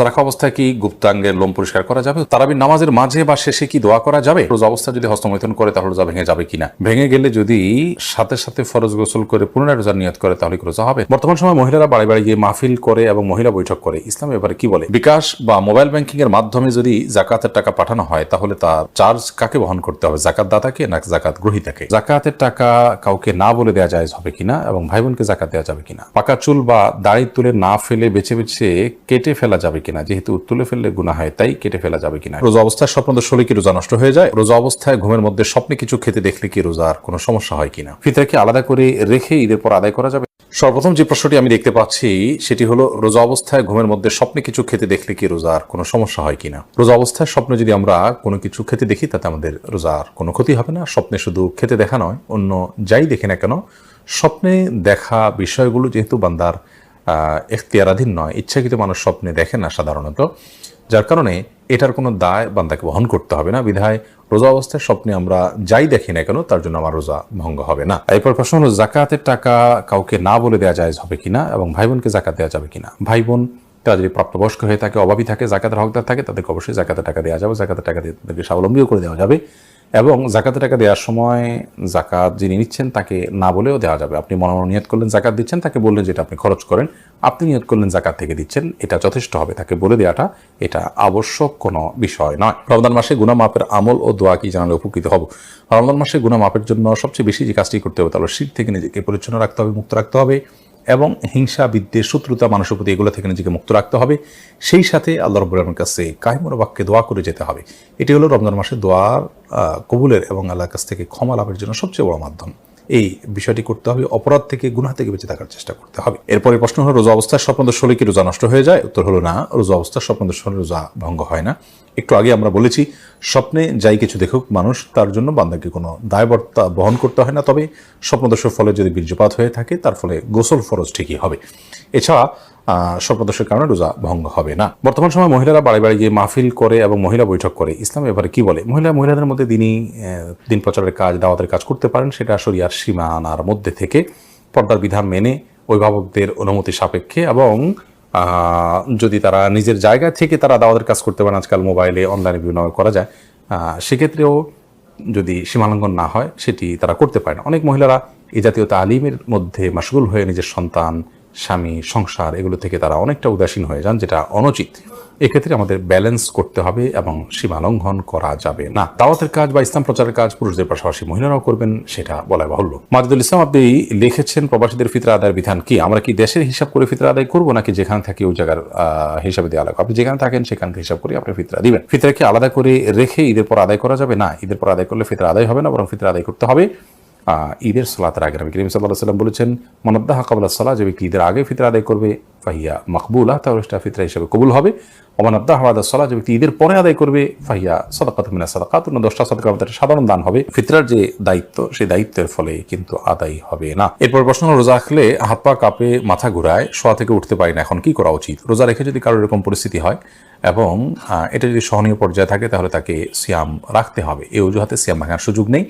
রোজা রাখা অবস্থায় কি গুপ্তাঙ্গের লোম পরিষ্কার করা যাবে? তারাবির নামাজের মাঝে বা শেষে কি দোয়া করা যাবে? রোজা অবস্থা যদি হস্তমৈথুন করে তাহলে রোজা ভেঙে যাবে কিনা? ভেঙে গেলে যদি সাথে সাথে ফরজ গোসল করে পুনরায় রোজার নিয়ত করে তাহলে কি রোজা হবে? বর্তমান সময় মহিলারা বাড়ি বাড়ি গিয়ে মাহফিল করে এবং মহিলা বৈঠক করে, ইসলাম এবারে কি বলে? বিকাশ বা মোবাইল ব্যাংকিং এর মাধ্যমে যদি জাকাতের টাকা পাঠানো হয় তাহলে তার চার্জ কাকে বহন করতে হবে? জাকাত দাতাকে না জাকাত গ্রহীতাকে? জাকাতের টাকা কাউকে না বলে দেওয়া যায় হবে কিনা এবং ভাই বোনকে জাকাত দেওয়া যাবে কিনা? পাকা চুল বা দাড়ি তুলে না ফেলে বেছে বেছে কেটে ফেলা যাবে কিনা? যেহেতু তুলে ফেললে গুনাহ হয় তাই কেটে ফেলা যাবে কিনা? রোজা অবস্থায় স্বপ্নদোষ কি রোজা নষ্ট হয়ে যায়? রোজা অবস্থায় ঘুমের মধ্যে স্বপ্নে কিছু খেতে দেখলে কি রোজার কোনো সমস্যা হয় কিনা? ফিতরা কি আলাদা করে রেখে ঈদের পর আদায় করা যাবে? সর্বপ্রথম যে প্রশ্নটি আমি দেখতে পাচ্ছি সেটি হলো, রোজা অবস্থায় ঘুমের মধ্যে স্বপ্নে কিছু খেতে দেখলে কি রোজার কোনো সমস্যা হয় কিনা? রোজা অবস্থায় স্বপ্নে যদি আমরা কোনো কিছু খেতে দেখি তাতে আমাদের রোজার কোনো ক্ষতি হবে না। স্বপ্নে শুধু খেতে দেখা নয়, অন্য যাই দেখে না কেন, স্বপ্নে দেখা বিষয়গুলো যেহেতু বান্দার এখতিয়ারাধীন নয়, ইচ্ছাকৃত মানুষ স্বপ্নে দেখে না সাধারণত, যার কারণে এটার কোনো দায় বান্দাকে বহন করতে হবে না। বিধায় রোজা অবস্থায় স্বপ্নে আমরা যাই দেখি না কেন তার জন্য আমার রোজা ভঙ্গ হবে না। এরপর প্রশ্ন হলো, জাকাতের টাকা কাউকে না বলে দেওয়া যায় হবে কিনা এবং ভাই বোনকে জাকাত দেওয়া যাবে কিনা? ভাই বোন তারা যদি প্রাপ্তবয়স্ক হয়ে থাকে, অভাবী থাকে, জাকাতের হকদার থাকে, তাদেরকে অবশ্যই জাকাতের টাকা দেওয়া যাবে। জাকাতের টাকা দিয়ে তাদেরকে স্বাবলম্বীও করে দেওয়া যাবে এবং জাকাতের টাকা দেওয়ার সময় জাকাত যিনি নিচ্ছেন তাকে না বলেও দেওয়া যাবে। আপনি মনে মনে নিয়ত করলেন জাকাত দিচ্ছেন, তাকে বললেন যেটা আপনি খরচ করেন, আপনি নিয়ত করলেন জাকাত থেকে দিচ্ছেন, এটা যথেষ্ট হবে। তাকে বলে দেওয়াটা এটা আবশ্যক কোনো বিষয় নয়। রমজান মাসে গুনাহ মাপের আমল ও দোয়া কি জানালে উপকৃত হব? রমজান মাসে গুনাহ মাপের জন্য সবচেয়ে বেশি যে কাজটি করতে হবে তাহলে শিরক থেকে নিজেকে পরিচ্ছন্ন রাখতে হবে, মুক্ত রাখতে হবে এবং হিংসা, বিদ্বেষ, শত্রুতা, মানুষের প্রতি এগুলো থেকে নিজেকে মুক্ত রাখতে হবে। সেই সাথে আল্লাহ রাব্বুল আলামিনের কাছে কায়মুর বাক্যে দোয়া করে যেতে হবে। এটি হলো রমজান মাসে দোয়ার কবুলের এবং আল্লাহর কাছ থেকে ক্ষমা লাভের জন্য সবচেয়ে বড় মাধ্যম। এই বিষয়টি করতে হবে, অপরাধ থেকে, গুনাহ থেকে বেঁচে থাকার চেষ্টা করতে হবে। এরপরে প্রশ্ন হলো, রোজা অবস্থায় স্বপ্নদোষ হলে কি রোজা নষ্ট হয়ে যায়? উত্তর হলো না, রোজা অবস্থায় স্বপ্নদোষ হলে রোজা ভঙ্গ হয় না। একটু আগে আমরা বলেছি, স্বপ্নে যাই কিছু দেখুক মানুষ, তার জন্য বান্দাকে কোনো দায়বদ্ধতা বহন করতে হয় না। তবে স্বপ্নদোষের ফলে যদি বীর্যপাত হয়ে থাকে তার ফলে গোসল ফরজ ঠিকই হবে। এছাড়া স্বপ্নদোষের কারণে রোজা ভঙ্গ হবে না। বর্তমান সময় মহিলারা বাড়ি বাড়ি গিয়ে মাহফিল করে এবং মহিলা বৈঠক করে, ইসলাম এবারে কি বলে? মহিলাদের মধ্যে দিন প্রচারের কাজ, দাওয়াতের কাজ করতে পারেন, সেটা শরিয়ার সীমানার মধ্যে থেকে পর্দার বিধান মেনে অভিভাবকদের অনুমতি সাপেক্ষে এবং যদি তারা নিজের জায়গা থেকে তারা দাওয়াতের কাজ করতে পারেন, আজকাল মোবাইলে অনলাইনে বিভিন্ন করা যায়, সেক্ষেত্রেও যদি সীমালঙ্ঘন না হয় সেটি তারা করতে পারে না। অনেক মহিলারা এই জাতীয় তালিমের মধ্যে মাশগুল হয়ে নিজের সন্তান, স্বামী, সংসার এগুলো থেকে তারা অনেকটা উদাসীন হয়ে যান, যেটা অনুচিত। এক্ষেত্রে আমাদের ব্যালেন্স করতে হবে এবং সীমালঙ্ঘন করা যাবে না। দাওয়াতের কাজ বা ইসলাম প্রচারের কাজ পুরুষদের পাশাপাশি মহিলারাও করবেন, সেটা বলা বাহুল্য। মাজিদুল ইসলাম আপনি লিখেছেন, প্রবাসীদের ফিতরা আদায়ের বিধান কি? আমরা কি দেশের হিসাব করে ফিতরা আদায় করবো নাকি যেখানে থাকি ওই জায়গার হিসাবে দেওয়া লাগবে? আপনি যেখানে থাকেন সেখান থেকে হিসাব করে আপনি ফিতরা দিবেন। ফিতরা কি আলাদা করে রেখে ঈদের পর আদায় করা যাবে? না, ঈদের পর আদায় করলে ফিতরা আদায় হবে না, বরং ফিতরা আদায় করতে হবে ঈদের সালাতের আগে। নবী করিম সাল্লাল্লাহু আলাইহি ওয়াসাল্লাম বলেছেন, মানাদ্দাহা ক্বাবলা সালাহ, যে ব্যক্তি ঈদের আগে ফিতরা আদায় করবে ফাহিয়া মাকবুলা, তাহলে সেটা ফিতরা হিসেবে কবুল হবে। ওমানাদ্দাহা বাদা সালাহ, যে ব্যক্তি ঈদের পরে আদায় করবে ফাহিয়া সাদাকাতুম মিনাস সাদাকাত, 10টা সাদাকা আমাদের সাধারণ দান হবে। ফিতরার যে দায়িত্ব, সেই দায়িত্বের ফলে কিন্তু আদায় হবে না। এরপর প্রশ্ন, রোজা রাখলে হাত পা কাঁপে, মাথা ঘুরায়, শোয়া থেকে উঠতে পারি না, এখন কি করা উচিত? রোজা রেখে যদি কারোর এরকম পরিস্থিতি হয় এবং এটা যদি সহনীয় পর্যায়ে থাকে তাহলে তাকে সিয়াম রাখতে হবে। এই অজুহাতে সিয়াম ভাঙার সুযোগ নেই।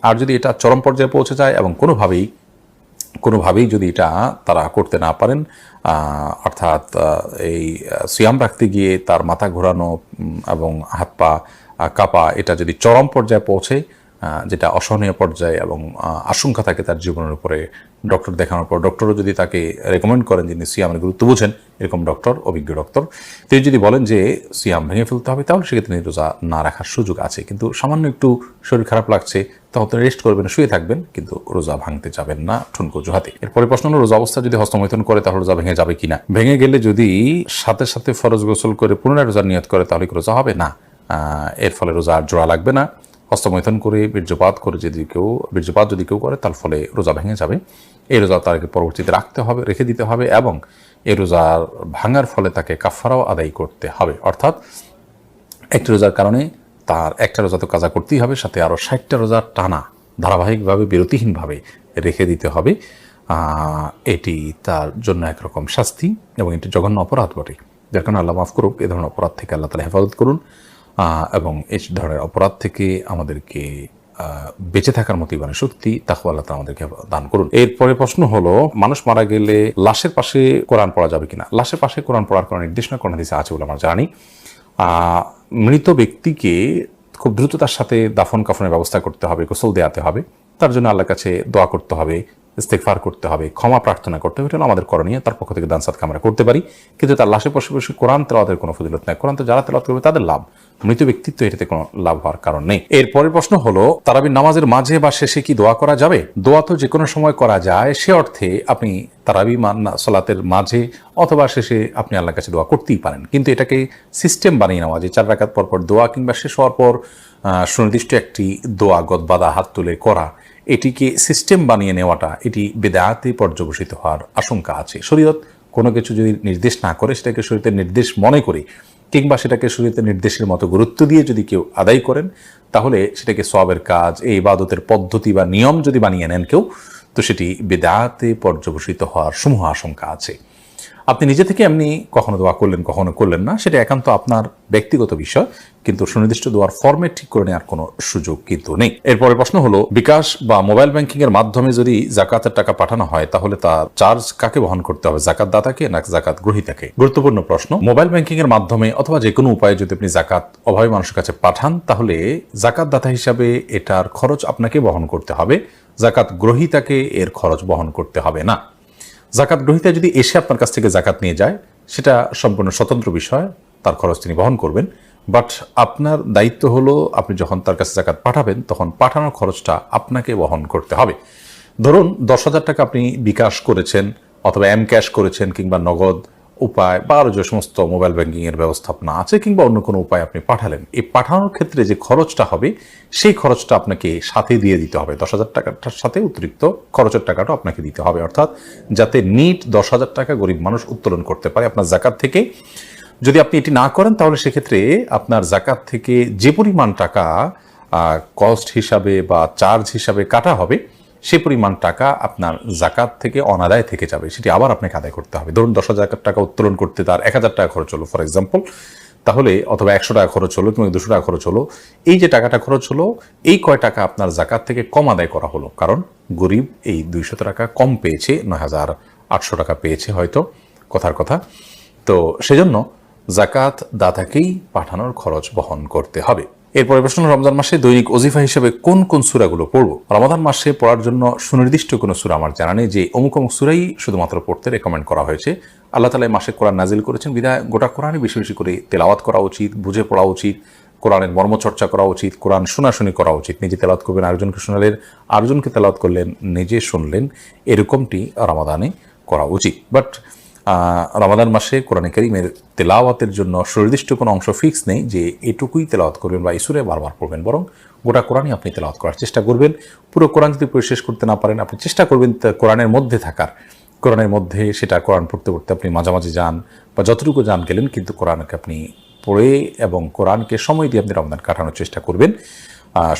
আর যদি এটা চরম পর্যায়ে পৌঁছে যায় এবং কোনোভাবেই যদি এটা তারা করতে না পারেন, অর্থাৎ এই সিয়াম রাখতে গিয়ে তার মাথা ঘোরানো এবং হাত পা কাঁপা, এটা যদি চরম পর্যায়ে পৌঁছে, যেটা অসহনীয় পর্যায়ে এবং আশঙ্কা থাকে তার জীবনের উপরে, ডক্টর দেখানোর পর ডক্টরও যদি তাকে রেকমেন্ড করেন, যিনি সিয়ামের গুরুত্ব বুঝেন, এরকম ডক্টর, অভিজ্ঞ ডক্টর, তিনি যদি বলেন যে সিয়াম ভেঙে ফেলতে হবে, তাহলে সেক্ষেত্রে রোজা না রাখার সুযোগ আছে। কিন্তু সামান্য একটু শরীর খারাপ লাগছে, তখন তো রেস্ট করবেন, শুয়ে থাকবেন, কিন্তু রোজা ভাঙতে যাবেন না ঠুনকো অজুহাতে। এরপরে প্রশ্ন হলো, রোজা অবস্থা যদি হস্তমৈথুন করে তাহলে রোজা ভেঙে যাবে কিনা? ভেঙে গেলে যদি সাথে সাথে ফরজ গোসল করে পুনরায় রোজার নিয়ত করে তাহলে রোজা হবে না। এর ফলে রোজা আর জোড়া লাগবে না। হস্তমৈথুন করে বীর্যপাত যদি কেউ করে তার ফলে রোজা ভেঙে যাবে। এই রোজা তাকে পরবর্তীতে রেখে দিতে হবে এবং এই রোজার ভাঙার ফলে তাকে কাফারাও আদায় করতে হবে। অর্থাৎ একটি রোজার কারণে তার একটা রোজা তো কাজা করতেই হবে, সাথে আরও 60টা রোজার টানা ধারাবাহিকভাবে বিরতিহীনভাবে রেখে দিতে হবে। এটি তার জন্য একরকম শাস্তি এবং এটি জঘন্য অপরাধ বটে, যার কারণে আল্লাহ মাফ করুক। এ ধরনের অপরাধ থেকে আল্লাহ তাআলা হেফাজত করুন এবং এই ধরনের অপরাধ থেকে আমাদেরকে বেঁচে থাকার মতো ইমানের শক্তি তাকওয়া আল্লাহ তাআলা আমাদেরকে দান করুন। এরপরে প্রশ্ন হলো, মানুষ মারা গেলে লাশের পাশে কোরআন পড়া যাবে কিনা? লাশের পাশে কোরআন পড়ার কোনো নির্দেশনা কোরআন হাদিসে আছে বলে আমরা জানি। মৃত ব্যক্তিকে খুব দ্রুততার সাথে দাফন কাফনের ব্যবস্থা করতে হবে, গোসল দেওয়াতে হবে, তার জন্য আল্লাহর কাছে দোয়া করতে হবে, ইস্তেগফার করতে হবে, ক্ষমা প্রার্থনা করতে হবে। এটা হলো আমাদের করণীয়। তার পক্ষ থেকে দান সাদকা আমরা করতে পারি, কিন্তু তার লাশে পাশে বসে কোরআন তেলাওয়াতের কোনো ফজিলত নাই। কোরআন তো যারা তেলাওয়াত করবে তাদের লাভ, মৃত ব্যক্তিত্ব এটাতে কোনো লাভ হওয়ার কারণ নেই। এরপরের প্রশ্ন হলো, তারাবির নামাজের মাঝে বা শেষে কি দোয়া করা যাবে? দোয়া তো যে কোনো সময় করা যায়, সে অর্থে আপনি তারাবি সালাতের মাঝে অথবা শেষে আপনি আল্লাহর কাছে দোয়া করতেই পারেন, কিন্তু এটাকে সিস্টেম বানিয়ে নেওয়া যে 4 রাকাত পর পর দোয়া কিংবা শেষ হওয়ার পর সুনির্দিষ্ট একটি দোয়া গদবাদা হাত তুলে করা, এটিকে সিস্টেম বানিয়ে নেওয়াটা এটি বেদাতে পর্যবসিত হওয়ার আশঙ্কা আছে। শরীয়ত কোনো কিছু যদি নির্দেশ না করে সেটাকে শরীয়তের নির্দেশ মনে করে কিংবা সেটাকে শরীয়তের নির্দেশের মতো গুরুত্ব দিয়ে যদি কেউ আদায় করেন, তাহলে সেটাকে সওয়াবের কাজ, এই ইবাদতের পদ্ধতি বা নিয়ম যদি বানিয়ে নেন কেউ, তো সেটি বেদাতে পর্যবসিত হওয়ার সমূহ আশঙ্কা আছে। আপনি নিজে থেকে এমনি কখনো দোয়া করলেন, কখনো করলেন না, সেটা একান্ত আপনার ব্যক্তিগত বিষয়, কিন্তু সুনির্দিষ্ট দোয়ার ফরম্যাট ঠিক করে নেওয়ার কোনো সুযোগ কিন্তু নেই। এরপরে প্রশ্ন হলো, বিকাশ বা মোবাইল ব্যাংকিং এর মাধ্যমে যদি জাকাতের টাকা পাঠানো হয়, তাহলে তার চার্জ কাকে বহন করতে হবে, জাকাত দাতাকে না জাকাত গ্রহীতাকে? গুরুত্বপূর্ণ প্রশ্ন। মোবাইল ব্যাংকিং এর মাধ্যমে অথবা যে কোনো উপায়ে যদি আপনি জাকাত অভাবী মানুষের কাছে পাঠান, তাহলে জাকাত দাতা হিসাবে এটার খরচ আপনাকে বহন করতে হবে, জাকাত গ্রহীতাকে এর খরচ বহন করতে হবে না। জাকাত গ্রহীতা যদি এসে আপনার কাছ থেকে জাকাত নিয়ে যায়, সেটা সম্পূর্ণ স্বতন্ত্র বিষয়, তার খরচ তিনি বহন করবেন। বাট আপনার দায়িত্ব হলো, আপনি যখন তার কাছে জাকাত পাঠাবেন, তখন পাঠানোর খরচটা আপনাকে বহন করতে হবে। ধরুন 10,000 টাকা আপনি বিকাশ করেছেন অথবা এম ক্যাশ করেছেন কিংবা নগদ উপায় বা আরও যে সমস্ত মোবাইল ব্যাংকিং এর ব্যবস্থাপনা আছে কিংবা অন্য কোনো উপায় আপনি পাঠালেন, এই পাঠানোর ক্ষেত্রে যে খরচটা হবে সেই খরচটা আপনাকে সাথে দিয়ে দিতে হবে। 10,000 টাকাটার সাথে অতিরিক্ত খরচের টাকাটা আপনাকে দিতে হবে, অর্থাৎ যাতে নিট 10,000 টাকা গরিব মানুষ উত্তোলন করতে পারে আপনার জাকাত থেকে। যদি আপনি এটি না করেন, তাহলে সেক্ষেত্রে আপনার জাকাত থেকে যে পরিমাণ টাকা কস্ট হিসাবে বা চার্জ হিসাবে কাটা হবে, সেই পরিমাণ টাকা আপনার জাকাত থেকে অনাদায় থেকে যাবে, সেটি আবার আপনাকে আদায় করতে হবে। ধরুন 10,000 টাকা উত্তোলন করতে তার 1,000 টাকা খরচ হলো ফর এক্সাম্পল, তাহলে অথবা 100 টাকা খরচ হলো কিংবা 200 টাকা খরচ হলো, এই যে টাকাটা খরচ হলো, এই কয় টাকা আপনার জাকাত থেকে কম আদায় করা হলো, কারণ গরিব এই 200 টাকা কম পেয়েছে, 9,800 টাকা পেয়েছে হয়তো, কথার কথা। তো সেজন্য জাকাত দাতাকেই পাঠানোর খরচ বহন করতে হবে। এরপরে প্রশ্ন, রমজান মাসে দৈনিক ওজিফা হিসেবে কোন কোন সূরাগুলো পড়বো? রমাদান মাসে পড়ার জন্য সুনির্দিষ্ট কোনো সূরা আমার জানা নেই যে অমুক অমুক সূরাই শুধুমাত্র পড়তে রেকমেন্ড করা হয়েছে। আল্লাহ তাআলা মাসে কোরআন নাজিল করেছেন বিধায় গোটা কোরআনই বেশি বেশি করে তেলাওয়াত করা উচিত, বুঝে পড়া উচিত, কোরআনের মর্মচর্চা করা উচিত, কোরআন শোনাশুনি করা উচিত। নিজে তেলাওয়াত করবেন, আরেকজনকে শোনালেন, আরেকজনকে তেলাওয়াত করলেন, নিজে শুনলেন, এরকমটি রমাদানে করা উচিত। বাট রমাদান মাসে কোরআনে কারীমের তেলাওয়াতের জন্য সুনির্দিষ্ট কোনো অংশ ফিক্স নেই যে এটুকুই তেলাওয়াত করবেন বা এই সূরা বারবার পড়বেন, বরং গোটা কোরআনই আপনি তেলাওয়াত করার চেষ্টা করবেন। পুরো কোরআন যদি পড়ে শেষ করতে না পারেন, আপনি চেষ্টা করবেন কোরআনের মধ্যে থাকার, কোরআনের মধ্যে সেটা কোরআন পড়তে পড়তে আপনি মাঝামাঝি যান বা যতটুকু যান গেলেন, কিন্তু কোরআনকে আপনি পড়ে এবং কোরআনকে সময় দিয়ে আপনি রমজান কাটানোর চেষ্টা করবেন।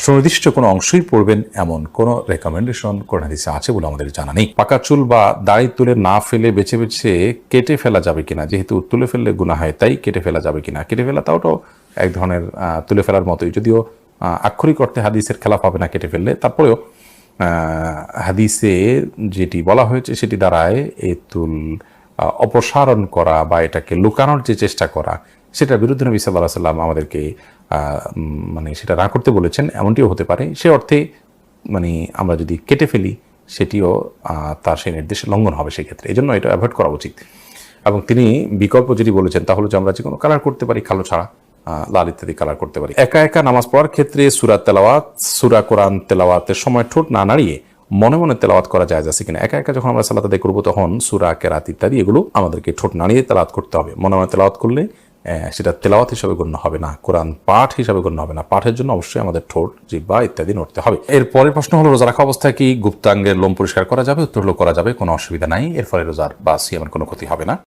সুনির্দিষ্ট কোনো অংশই পড়বেন এমন কোনো রেকমেন্ডেশন কোরআন হাদিসে আছে বলে আমাদের জানা নেই। পাকা চুল বা দাড়ি তুলে না ফেলে বেছে বেছে কেটে ফেলা যাবে কিনা? যেহেতু তুলে ফেললে গুনাহ হয়, তাই কেটে ফেলা যাবে কিনা? কেটে ফেলা তাও তো এক ধরনের তুলে ফেলার মতোই, যদিও আক্ষরিক অর্থে হাদিসের খেলাফ হবে না কেটে ফেললে, তারপরেও হাদিসে যেটি বলা হয়েছে সেটি দ্বারায় এই চুল অপসারণ করা বা এটাকে লুকানোর যে চেষ্টা করা, সেটার বিরুদ্ধে নবী সাল্লাল্লাহু আলাইহি ওয়াসাল্লাম আমাদেরকে মানে সেটা না করতে বলেছেন, এমনটিও হতে পারে। সে অর্থে মানে আমরা যদি কেটে ফেলি, সেটিও তার সেই নির্দেশে লঙ্ঘন হবে সেক্ষেত্রে, এই জন্য এটা অ্যাভয়েড করা উচিত। এবং তিনি বিকল্প যেটি বলেছেন তা হলো যে আমরা যে কোনো কালার করতে পারি, কালো ছাড়া লাল ইত্যাদি কালার করতে পারি। একা একা নামাজ পড়ার ক্ষেত্রে সূরা তেলাওয়াত, সূরা কোরআন তেলাওয়াতের সময় ঠোঁট না নাড়িয়ে মনে মনে তেলাওয়াত করা যায় আছে কিনা? একা একা যখন আমরা সালাত আদায় করবো, তখন সূরা, কেরাত ইত্যাদি এগুলো আমাদেরকে ঠোঁট নাড়িয়ে তেলাওয়াত করতে হবে। মনে মনে তেলাওয়াত করলে সেটা তেলাওয়াত হিসাবে গণ্য হবে না, কোরআন পাঠ হিসাবে গণ্য হবে না। পাঠের জন্য অবশ্যই আমাদের ঠোঁট, জিহ্বা ইত্যাদি নড়তে হবে। এরপরের প্রশ্ন হলো, রোজা রাখা অবস্থায় কি গুপ্তাঙ্গের লোম পরিষ্কার করা যাবে? উত্তর হলো করা যাবে, কোনো অসুবিধা নাই, এর ফলে রোজার বা সিয়ামের কোনো ক্ষতি হবে না।